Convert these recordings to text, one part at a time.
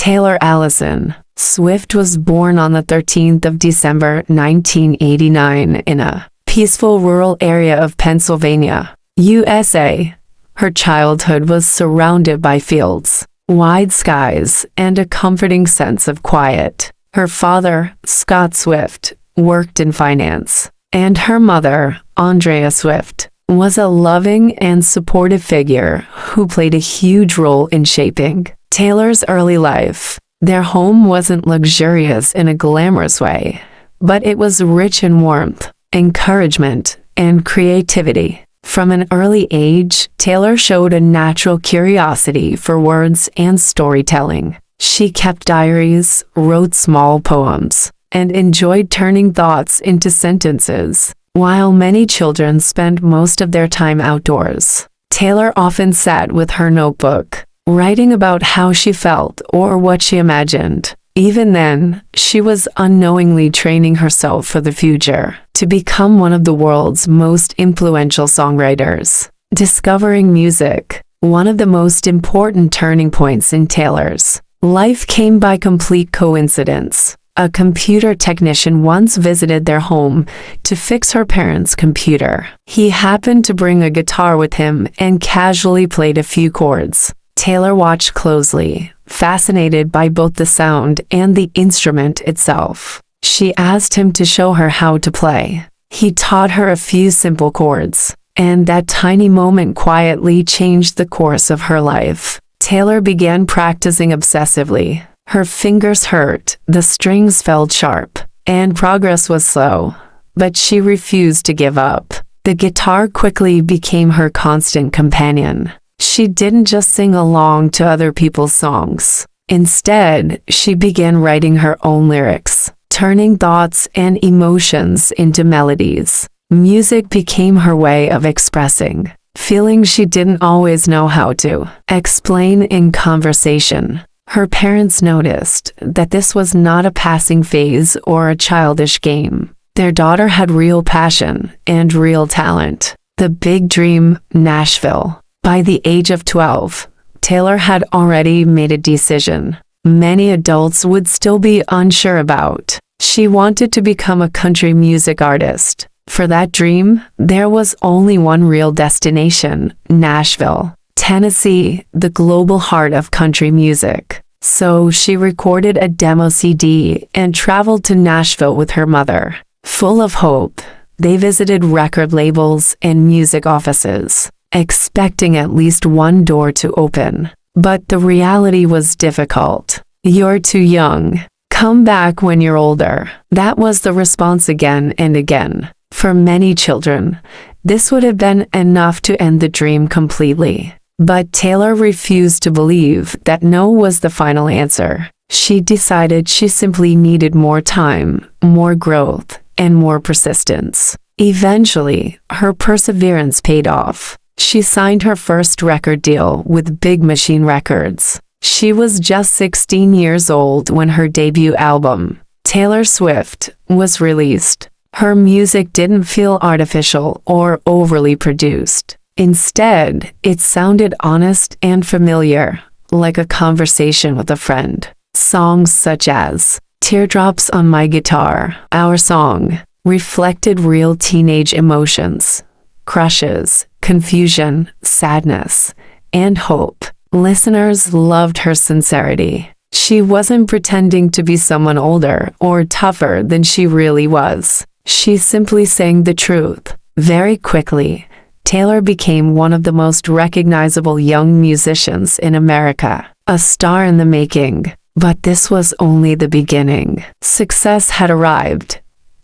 Taylor Allison Swift was born on the 13th of December 1989 in a peaceful rural area of Pennsylvania, USA. Her childhood was surrounded by fields, wide skies, and a comforting sense of quiet. Her father, Scott Swift, worked in finance, and her mother, Andrea Swift, was a loving and supportive figure who played a huge role in shaping Taylor's early life. Their home wasn't luxurious in a glamorous way, but it was rich in warmth, encouragement, and creativity. From an early age, Taylor showed a natural curiosity for words and storytelling. She kept diaries, wrote small poems, and enjoyed turning thoughts into sentences. While many children spend most of their time outdoors, Taylor often sat with her notebook, writing about how she felt or what she imagined. Even then, she was unknowingly training herself for the future, to become one of the world's most influential songwriters. Discovering music, one of the most important turning points in Taylor's life, came by complete coincidence. A computer technician once visited their home to fix her parents' computer. He happened to bring a guitar with him and casually played a few chords. Taylor watched closely, fascinated by both the sound and the instrument itself. She asked him to show her how to play. He taught her a few simple chords, and that tiny moment quietly changed the course of her life. Taylor began practicing obsessively. Her fingers hurt, the strings felt sharp, and progress was slow, but she refused to give up. The guitar quickly became her constant companion. She didn't just sing along to other people's songs. Instead, she began writing her own lyrics, turning thoughts and emotions into melodies. Music became her way of expressing feelings she didn't always know how to explain in conversation. Her parents noticed that this was not a passing phase or a childish game. Their daughter had real passion and real talent. The big dream, Nashville. By the age of 12, Taylor had already made a decision many adults would still be unsure about. She wanted to become a country music artist. For that dream, there was only one real destination: Nashville, Tennessee, the global heart of country music. So she recorded a demo CD and traveled to Nashville with her mother. Full of hope, they visited record labels and music offices, expecting at least one door to open. But the reality was difficult. "You're too young. Come back when you're older." That was the response again and again. For many children, this would have been enough to end the dream completely. But Taylor refused to believe that no was the final answer. She decided she simply needed more time, more growth, and more persistence. Eventually, her perseverance paid off. She signed her first record deal with Big Machine Records. She was just 16 years old when her debut album, Taylor Swift, was released. Her music didn't feel artificial or overly produced. Instead, it sounded honest and familiar, like a conversation with a friend. Songs such as "Teardrops on My Guitar," Our Song, reflected real teenage emotions, crushes, confusion, sadness, and hope. Listeners loved her sincerity. She wasn't pretending to be someone older or tougher than she really was. She simply sang the truth. Very quickly, Taylor became one of the most recognizable young musicians in America, a star in the making. But this was only the beginning. Success had arrived,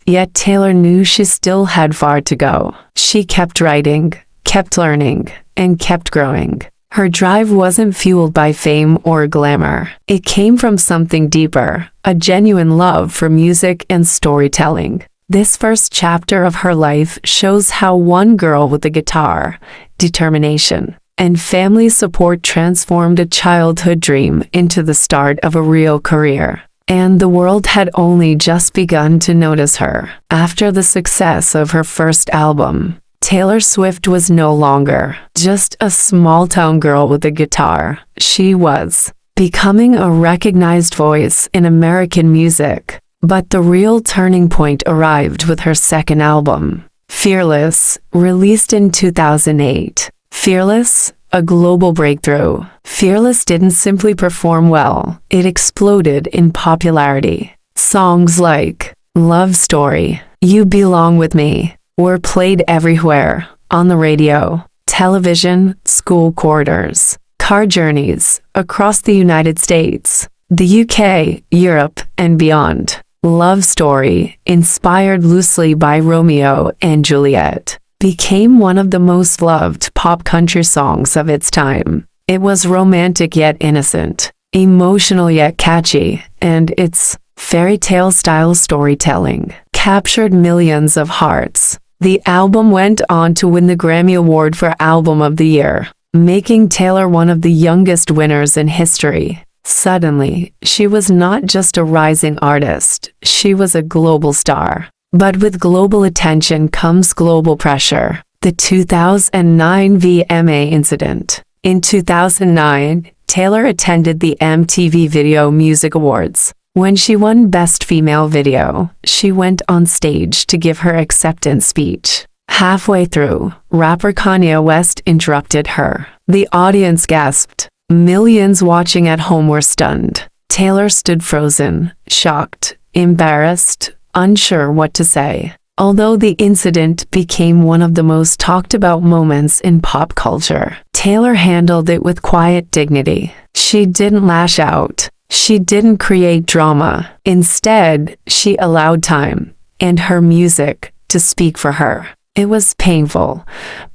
yet Taylor knew she still had far to go. She kept writing, kept learning, and kept growing. Her drive wasn't fueled by fame or glamour. It came from something deeper, a genuine love for music and storytelling. This first chapter of her life shows how one girl with a guitar, determination, and family support transformed a childhood dream into the start of a real career. And the world had only just begun to notice her. After the success of her first album, Taylor Swift was no longer just a small-town girl with a guitar. She was becoming a recognized voice in American music. But the real turning point arrived with her second album, Fearless, released in 2008. Fearless, a global breakthrough. Fearless didn't simply perform well, it exploded in popularity. Songs like Love Story, You Belong With Me were played everywhere, on the radio, television, school corridors, car journeys across the United States, the UK, Europe, and beyond. Love Story, inspired loosely by Romeo and Juliet, became one of the most loved pop country songs of its time. It was romantic yet innocent, emotional yet catchy, and its fairy tale style storytelling captured millions of hearts. The album went on to win the Grammy Award for Album of the Year, making Taylor one of the youngest winners in history. Suddenly, she was not just a rising artist, she was a global star. But with global attention comes global pressure. The 2009 VMA incident. In 2009, Taylor attended the MTV Video Music Awards. When she won Best Female Video, she went on stage to give her acceptance speech. Halfway through, rapper Kanye West interrupted her. The audience gasped. Millions watching at home were stunned. Taylor stood frozen, shocked, embarrassed, unsure what to say. Although the incident became one of the most talked about moments in pop culture, Taylor handled it with quiet dignity. She didn't lash out. She didn't create drama. Instead, she allowed time and her music to speak for her. It was painful,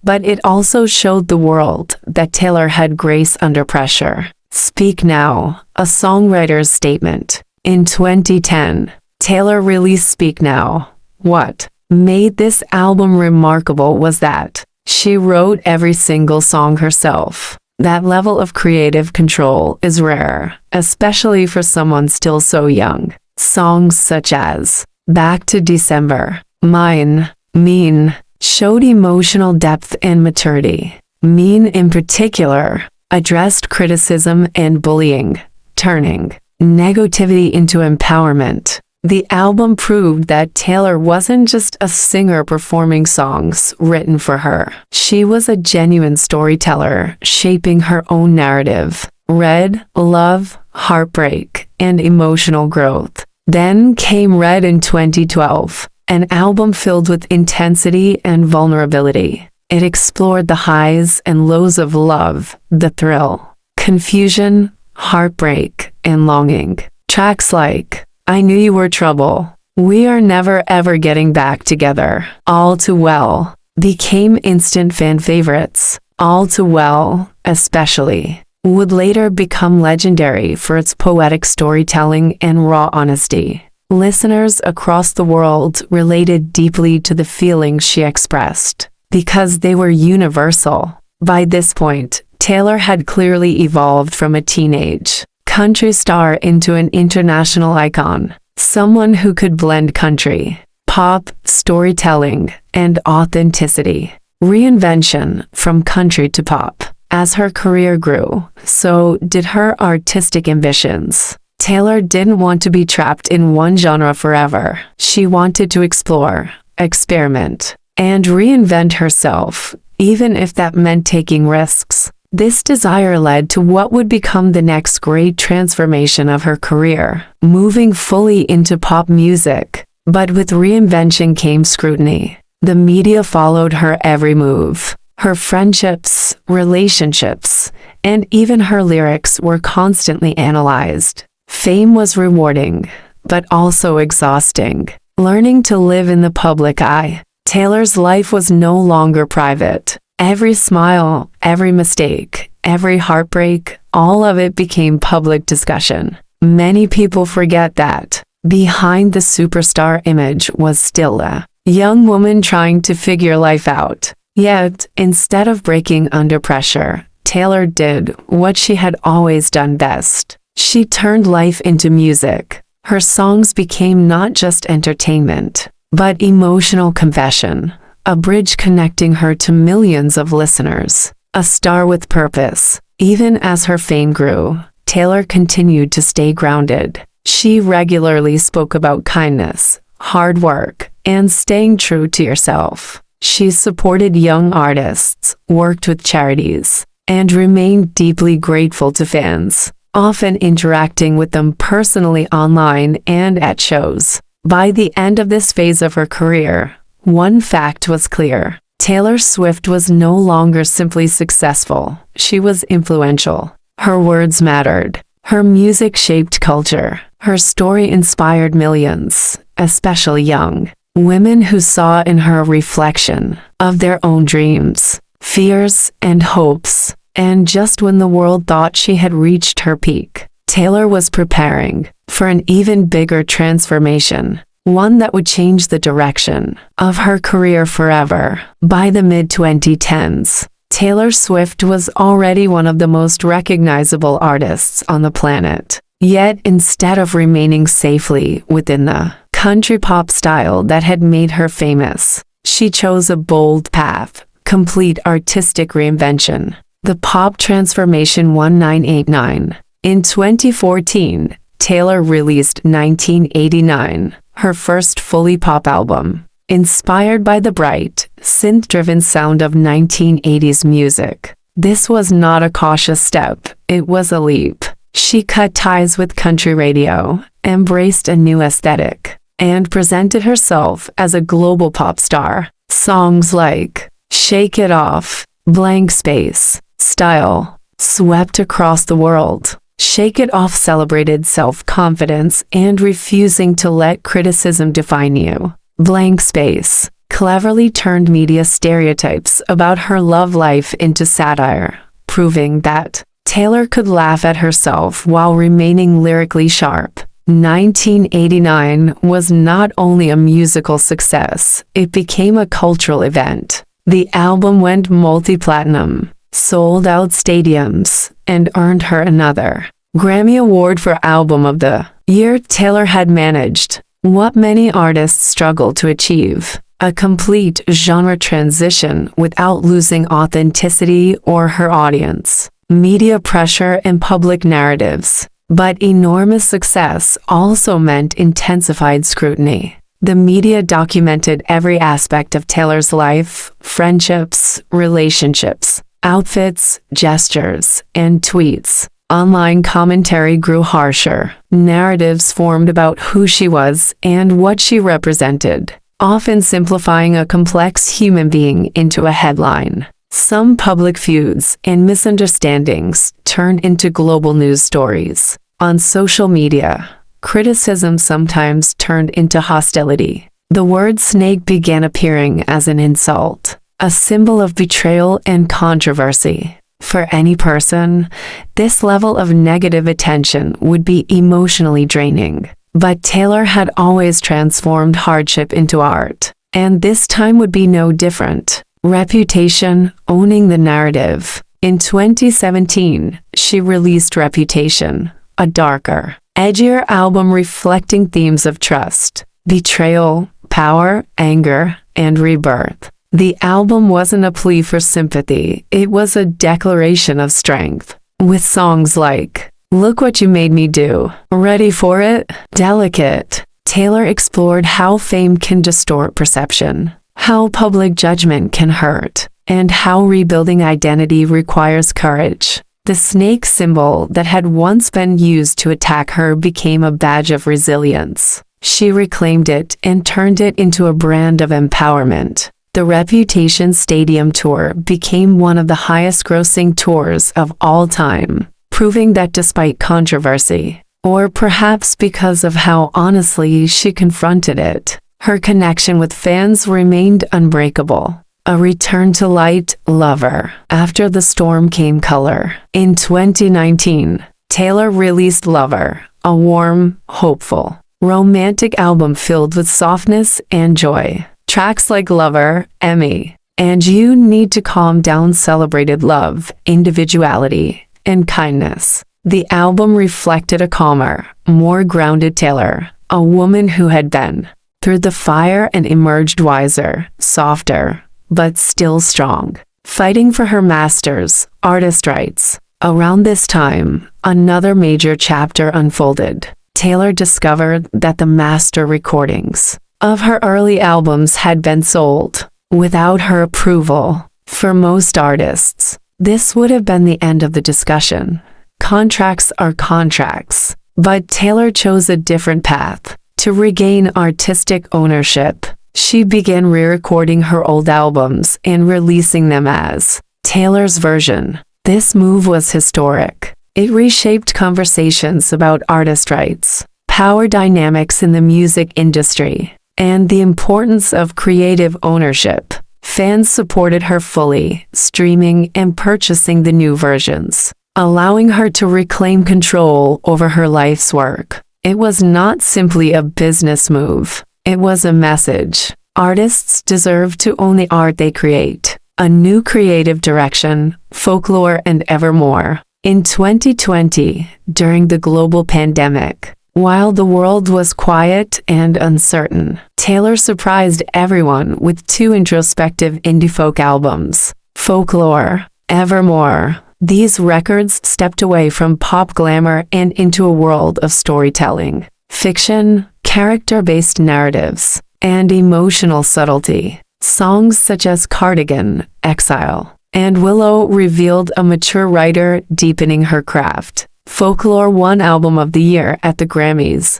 but it also showed the world that Taylor had grace under pressure. Speak Now, a songwriter's statement. In 2010, Taylor released Speak Now. What made this album remarkable was that she wrote every single song herself. That level of creative control is rare, especially for someone still so young. Songs such as Back to December, Mine, Mean, showed emotional depth and maturity. Mean, in particular, addressed criticism and bullying, turning negativity into empowerment. The album proved that Taylor wasn't just a singer performing songs written for her. She was a genuine storyteller, shaping her own narrative. Red, love, heartbreak, and emotional growth. Then came Red in 2012, an album filled with intensity and vulnerability. It explored the highs and lows of love, the thrill, confusion, heartbreak, and longing. Tracks like I Knew You Were Trouble, We Are Never Ever Getting Back Together, All Too Well, became instant fan favorites. All Too Well, especially, would later become legendary for its poetic storytelling and raw honesty. Listeners across the world related deeply to the feelings she expressed, because they were universal. By this point, Taylor had clearly evolved from a teenage country star into an international icon, someone who could blend country, pop, storytelling, and authenticity. Reinvention from country to pop. As her career grew, so did her artistic ambitions. Taylor didn't want to be trapped in one genre forever. She wanted to explore, experiment, and reinvent herself, even if that meant taking risks. This desire led to what would become the next great transformation of her career, moving fully into pop music. But with reinvention came scrutiny. The media followed her every move. Her friendships, relationships, and even her lyrics were constantly analyzed. Fame was rewarding, but also exhausting. Learning to live in the public eye, Taylor's life was no longer private. Every smile, every mistake, every heartbreak, all of it became public discussion. Many people forget that behind the superstar image was still a young woman trying to figure life out. Yet, instead of breaking under pressure, Taylor did what she had always done best. She turned life into music. Her songs became not just entertainment, but emotional confession. A bridge connecting her to millions of listeners. A star with purpose. Even as her fame grew, Taylor continued to stay grounded. She regularly spoke about kindness, hard work, and staying true to yourself. She supported young artists, worked with charities, and remained deeply grateful to fans, often interacting with them personally online and at shows. By the end of this phase of her career, one fact was clear. Taylor Swift was no longer simply successful, she was influential. Her words mattered. Her music shaped culture. Her story inspired millions, especially young women who saw in her a reflection of their own dreams, fears, and hopes. And just when the world thought she had reached her peak, Taylor was preparing for an even bigger transformation, one that would change the direction of her career forever. By the mid-2010s, Taylor Swift was already one of the most recognizable artists on the planet. Yet instead of remaining safely within the country pop style that had made her famous, she chose a bold path, complete artistic reinvention. The pop transformation 1989. In 2014, Taylor released 1989, her first fully pop album. Inspired by the bright, synth-driven sound of 1980s music, this was not a cautious step, it was a leap. She cut ties with country radio, embraced a new aesthetic, and presented herself as a global pop star. Songs like Shake It Off, Blank Space, Style swept across the world. Shake It Off celebrated self-confidence and refusing to let criticism define you. Blank Space cleverly turned media stereotypes about her love life into satire, proving that Taylor could laugh at herself while remaining lyrically sharp. 1989 was not only a musical success, it became a cultural event. The album went multi-platinum, sold out stadiums, and earned her another Grammy Award for Album of the Year. Taylor had managed what many artists struggle to achieve: a complete genre transition without losing authenticity or her audience. Media pressure and public narratives. But enormous success also meant intensified scrutiny. The media documented every aspect of Taylor's life: friendships, relationships, outfits, gestures, and tweets. Online commentary grew harsher. Narratives formed about who she was and what she represented, often simplifying a complex human being into a headline. Some public feuds and misunderstandings turned into global news stories. On social media, criticism sometimes turned into hostility. The word snake began appearing as an insult, a symbol of betrayal and controversy. For any person, this level of negative attention would be emotionally draining. But Taylor had always transformed hardship into art, and this time would be no different. Reputation, owning the narrative. In 2017, she released Reputation, a darker, edgier album reflecting themes of trust, betrayal, power, anger, and rebirth. The album wasn't a plea for sympathy, it was a declaration of strength. With songs like Look What You Made Me Do, Ready for It, Delicate, Taylor explored how fame can distort perception, how public judgment can hurt, and how rebuilding identity requires courage. The snake symbol that had once been used to attack her became a badge of resilience. She reclaimed it and turned it into a brand of empowerment. The Reputation Stadium Tour became one of the highest-grossing tours of all time, proving that despite controversy, or perhaps because of how honestly she confronted it, her connection with fans remained unbreakable. A return to light. Lover. After the storm came color. In 2019, Taylor released Lover, a warm, hopeful, romantic album filled with softness and joy. Tracks like Lover, Emmy, and You Need to Calm Down celebrated love, individuality, and kindness. The album reflected a calmer, more grounded Taylor, a woman who had been through the fire and emerged wiser, softer, but still strong, fighting for her masters, artist rights, Around this time, another major chapter unfolded. Taylor discovered that the master recordings of her early albums had been sold without her approval. For most artists, this would have been the end of the discussion. Contracts are contracts. But Taylor chose a different path. To regain artistic ownership, she began re-recording her old albums and releasing them as Taylor's version. This move was historic. It reshaped conversations about artist rights, power dynamics in the music industry, and the importance of creative ownership. Fans supported her fully, streaming and purchasing the new versions, allowing her to reclaim control over her life's work. It was not simply a business move. It was a message. Artists deserve to own the art they create. A new creative direction, folklore and evermore. In 2020, during the global pandemic, while the world was quiet and uncertain, Taylor surprised everyone with two introspective indie folk albums, Folklore, Evermore. These records stepped away from pop glamour and into a world of storytelling, fiction, character-based narratives, and emotional subtlety. Songs such as Cardigan, Exile, and Willow revealed a mature writer deepening her craft. Folklore won Album of the Year at the Grammys,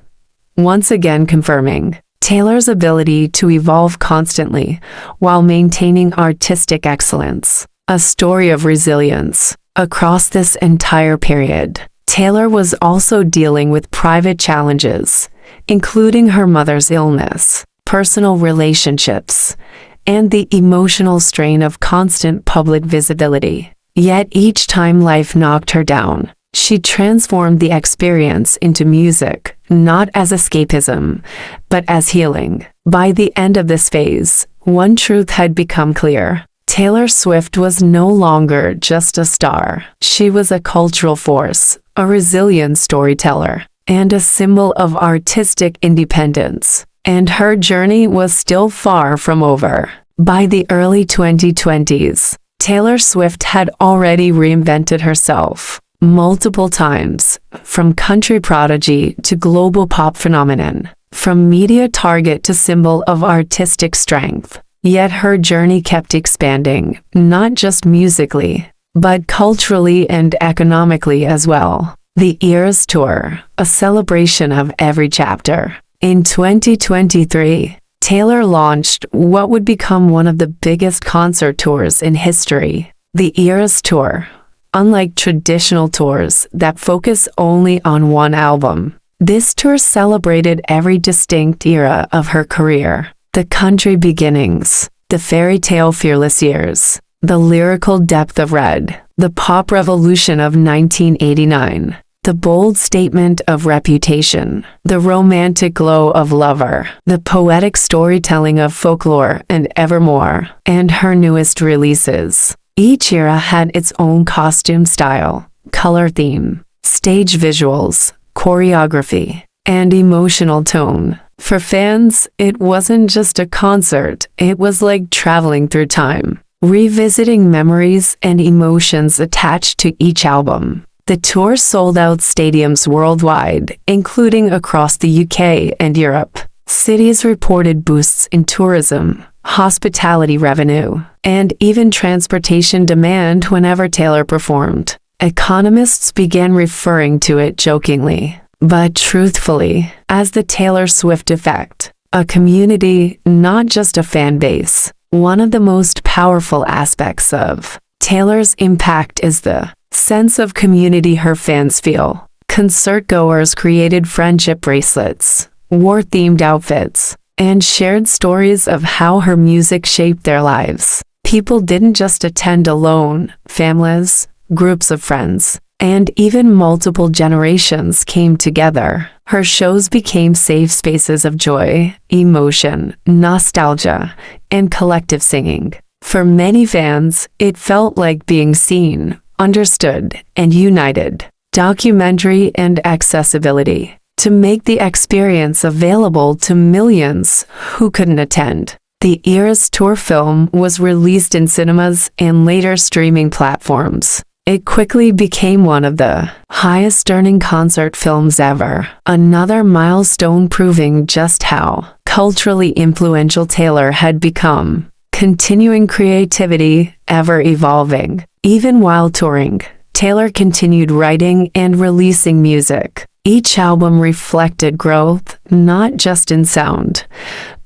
once again confirming Taylor's ability to evolve constantly while maintaining artistic excellence. A story of resilience. Across this entire period, Taylor was also dealing with private challenges, including her mother's illness, personal relationships, and the emotional strain of constant public visibility. Yet each time life knocked her down, she transformed the experience into music, not as escapism, but as healing. By the end of this phase, one truth had become clear. Taylor Swift was no longer just a star. She was a cultural force, a resilient storyteller, and a symbol of artistic independence. And her journey was still far from over. By the early 2020s, Taylor Swift had already reinvented herself multiple times, from country prodigy to global pop phenomenon, from media target to symbol of artistic strength. Yet her journey kept expanding, not just musically, but culturally and economically as well. The Eras Tour, a celebration of every chapter. In 2023, Taylor launched what would become one of the biggest concert tours in history, the Eras Tour. Unlike traditional tours that focus only on one album, this tour celebrated every distinct era of her career. The country beginnings, the fairy tale fearless years, the lyrical depth of Red, the pop revolution of 1989, the bold statement of Reputation, the romantic glow of Lover, the poetic storytelling of Folklore and Evermore, and her newest releases. Each era had its own costume style, color theme, stage visuals, choreography, and emotional tone. For fans, it wasn't just a concert, it was like traveling through time, revisiting memories and emotions attached to each album. The tour sold out stadiums worldwide, including across the UK and Europe. Cities reported boosts in tourism, hospitality revenue, and even transportation demand whenever Taylor performed. Economists began referring to it jokingly, but truthfully, as the Taylor Swift effect. A community, not just a fan base. One of the most powerful aspects of Taylor's impact is the sense of community her fans feel. Concert-goers created friendship bracelets, wore themed outfits, and shared stories of how her music shaped their lives. People didn't just attend alone, families, groups of friends, and even multiple generations came together. Her shows became safe spaces of joy, emotion, nostalgia, and collective singing. For many fans, it felt like being seen, understood, and united. Documentary and accessibility. To make the experience available to millions who couldn't attend. The Eras Tour film was released in cinemas and later streaming platforms. It quickly became one of the highest-earning concert films ever, another milestone proving just how culturally influential Taylor had become. Continuing creativity, ever evolving. Even while touring, Taylor continued writing and releasing music. Each album reflected growth, not just in sound,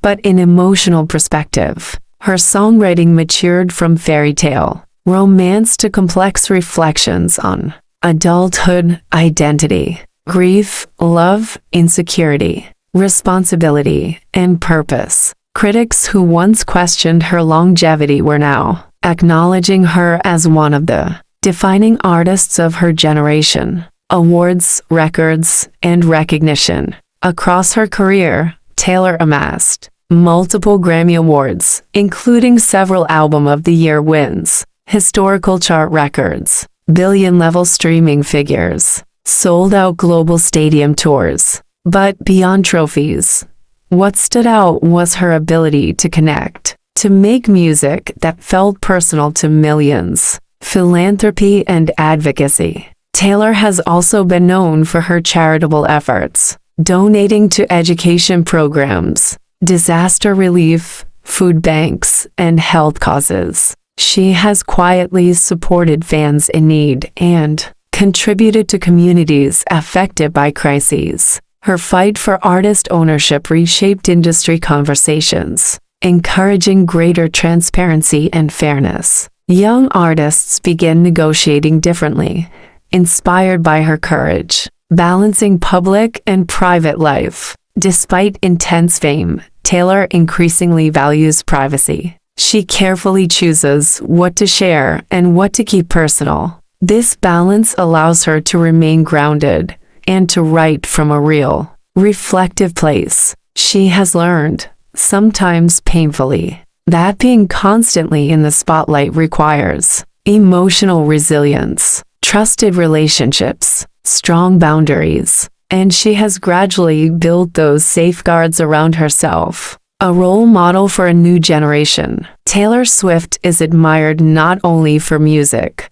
but in emotional perspective. Her songwriting matured from fairy tale romance to complex reflections on adulthood, identity, grief, love, insecurity, responsibility, and purpose. Critics who once questioned her longevity were now acknowledging her as one of the defining artists of her generation. Awards, records, and recognition. Across her career, Taylor amassed multiple Grammy Awards, including several Album of the Year wins, historical chart records, billion-level streaming figures, sold-out global stadium tours. But beyond trophies, what stood out was her ability to connect, to make music that felt personal to millions. Philanthropy and advocacy. Taylor has also been known for her charitable efforts, donating to education programs, disaster relief, food banks, and health causes. She has quietly supported fans in need and contributed to communities affected by crises. Her fight for artist ownership reshaped industry conversations, encouraging greater transparency and fairness. Young artists began negotiating differently, inspired by her courage, balancing public and private life. Despite intense fame, Taylor increasingly values privacy. She carefully chooses what to share and what to keep personal. This balance allows her to remain grounded and to write from a real, reflective place. She has learned, sometimes painfully, that being constantly in the spotlight requires emotional resilience, trusted relationships, strong boundaries, and she has gradually built those safeguards around herself. A role model for a new generation, Taylor Swift is admired not only for music,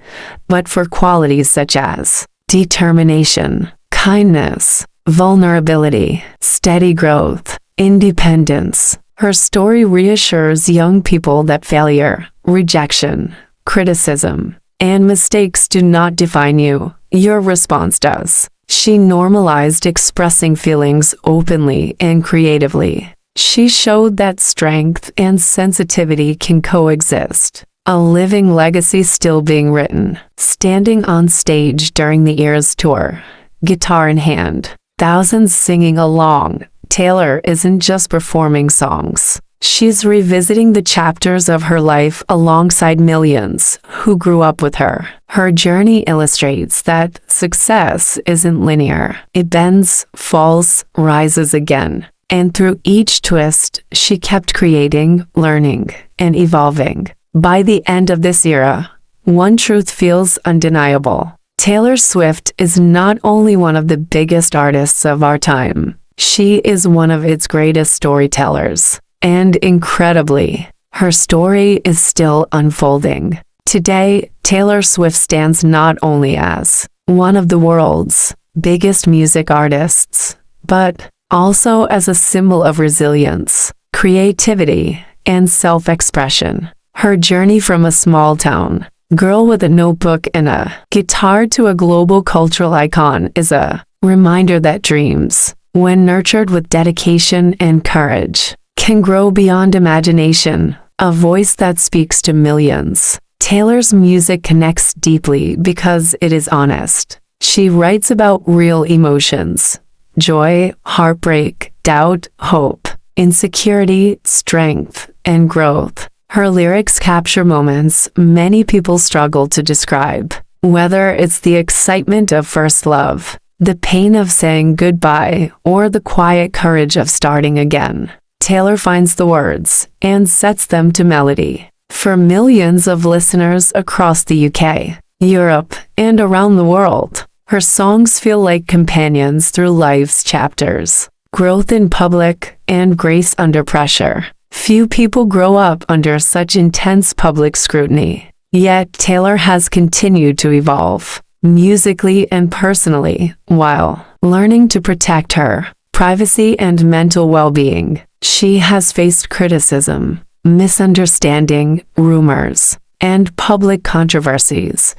but for qualities such as determination, kindness, vulnerability, steady growth, independence. Her story reassures young people that failure, rejection, criticism, and mistakes do not define you. Your response does. She normalized expressing feelings openly and creatively. She showed that strength and sensitivity can coexist. A living legacy still being written. Standing on stage during the Eras tour, guitar in hand, thousands singing along, Taylor isn't just performing songs. She's revisiting the chapters of her life alongside millions who grew up with her. Her journey illustrates that success isn't linear. It bends, falls, rises again. And through each twist, she kept creating, learning, and evolving. By the end of this era, one truth feels undeniable. Taylor Swift is not only one of the biggest artists of our time, she is one of its greatest storytellers. And incredibly, her story is still unfolding. Today, Taylor Swift stands not only as one of the world's biggest music artists, but also as a symbol of resilience, creativity, and self-expression. Her journey from a small-town girl with a notebook and a guitar to a global cultural icon is a reminder that dreams, when nurtured with dedication and courage, can grow beyond imagination. A voice that speaks to millions. Taylor's music connects deeply because it is honest. She writes about real emotions: joy, heartbreak, doubt, hope, insecurity, strength, and growth. Her lyrics capture moments many people struggle to describe, whether it's the excitement of first love, the pain of saying goodbye, or the quiet courage of starting again. Taylor finds the words and sets them to melody. For millions of listeners across the UK, Europe, and around the world, her songs feel like companions through life's chapters. Growth in public and grace under pressure. Few people grow up under such intense public scrutiny. Yet Taylor has continued to evolve, musically and personally, while learning to protect her privacy and mental well-being. She has faced criticism, misunderstanding, rumors, and public controversies,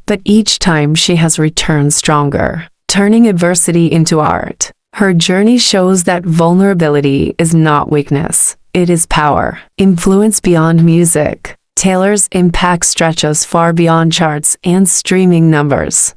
but each time she has returned stronger, turning adversity into art. Her journey shows that vulnerability is not weakness, it is power. Influence beyond music. Taylor's impact stretches far beyond charts and streaming numbers.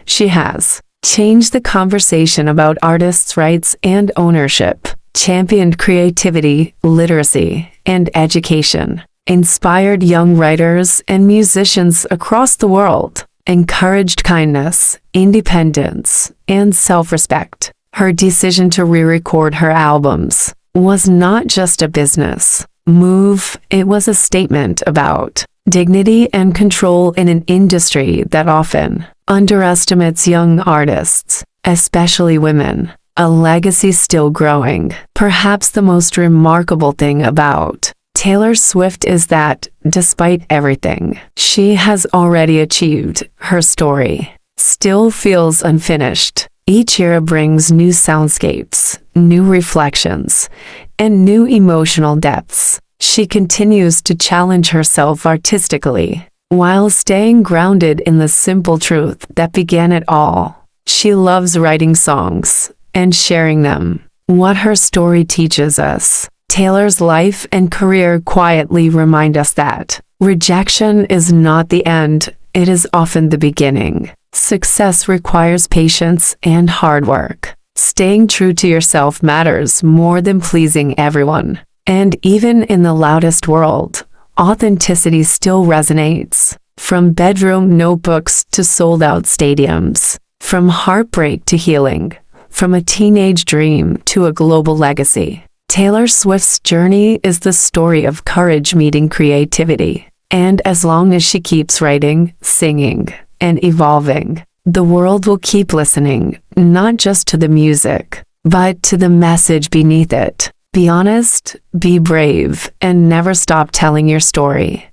She has changed the conversation about artists' rights and ownership, championed creativity, literacy, and education, inspired young writers and musicians across the world, encouraged kindness, independence, and self-respect. Her decision to re-record her albums was not just a business move, it was a statement about dignity and control in an industry that often underestimates young artists, especially women. A legacy still growing. Perhaps the most remarkable thing about Taylor Swift is that, despite everything she has already achieved, her story still feels unfinished. Each era brings new soundscapes, new reflections, and new emotional depths. She continues to challenge herself artistically, while staying grounded in the simple truth that began it all. She loves writing songs and sharing them. What her story teaches us. Taylor's life and career quietly remind us that rejection is not the end, it is often the beginning. Success requires patience and hard work. Staying true to yourself matters more than pleasing everyone. And even in the loudest world, authenticity still resonates. From bedroom notebooks to sold-out stadiums, from heartbreak to healing, from a teenage dream to a global legacy. Taylor Swift's journey is the story of courage meeting creativity. And as long as she keeps writing, singing, and evolving, the world will keep listening, not just to the music, but to the message beneath it. Be honest, be brave, and never stop telling your story.